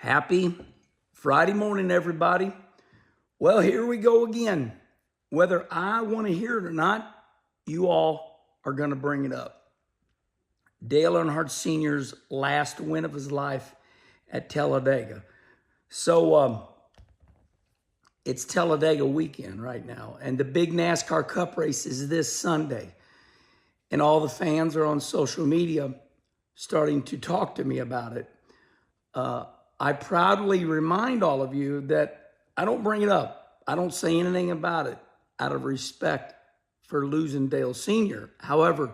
Happy Friday morning, everybody. Well, here we go again. Whether I want to hear it or not, you all are going to bring it up. Dale Earnhardt Sr.'s last win of his life at Talladega. So it's Talladega weekend right now, and the big NASCAR Cup race is this Sunday. And all the fans are on social media starting to talk to me about it. I proudly remind all of you that I don't bring it up. I don't say anything about it out of respect for losing Dale Sr. However,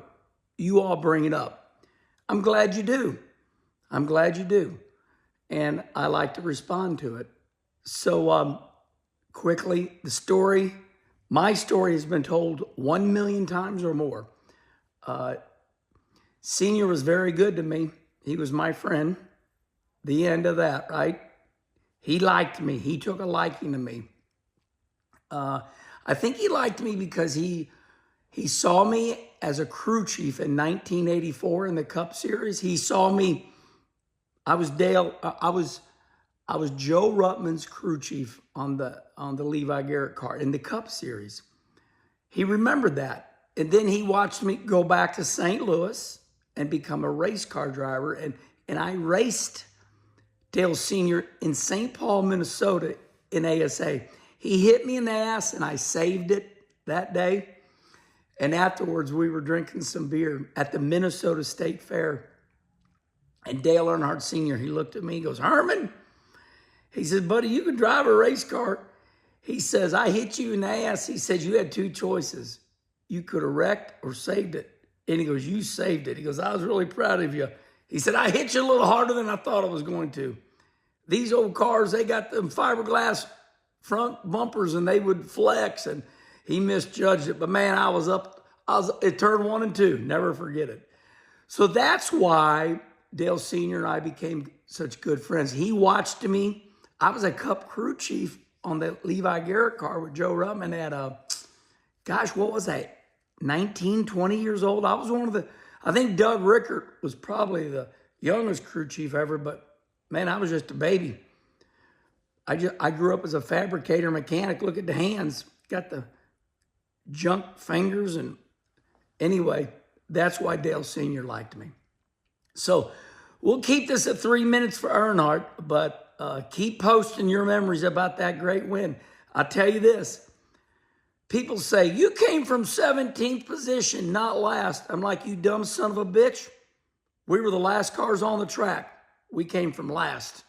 you all bring it up. I'm glad you do. I'm glad you do. And I like to respond to it. So quickly, my story has been told 1 million times or more. Senior was very good to me. He was my friend. The end of that, right? He liked me. He took a liking to me. I think he liked me because he saw me as a crew chief in 1984 in the Cup Series. He saw me. I was Joe Ruttman's crew chief on the Levi Garrett car in the Cup Series. He remembered that, and then he watched me go back to St. Louis and become a race car driver, and I raced Dale Sr. in St. Paul, Minnesota in ASA. He hit me in the ass and I saved it that day. And afterwards we were drinking some beer at the Minnesota State Fair. And Dale Earnhardt Sr., he looked at me, he goes, "Herman," he says, "buddy, you can drive a race car." He says, "I hit you in the ass." He says, "You had two choices. You could have wrecked or saved it." And he goes, "You saved it." He goes, "I was really proud of you." He said, "I hit you a little harder than I thought I was going to. These old cars, they got them fiberglass front bumpers and they would flex." And he misjudged it. But man, it turned 1 and 2. Never forget it. So that's why Dale Sr. and I became such good friends. He watched me. I was a Cup crew chief on the Levi Garrett car with Joe Ruttman at, what was that? 19, 20 years old. I was I think Doug Rickert was probably the youngest crew chief ever, but man, I was just a baby. I grew up as a fabricator mechanic. Look at the hands. Got the junk fingers. And anyway, that's why Dale Sr. liked me. So we'll keep this at 3 minutes for Earnhardt, but keep posting your memories about that great win. I'll tell you this. People say, "You came from 17th position, not last." I'm like, "You dumb son of a bitch. We were the last cars on the track. We came from last."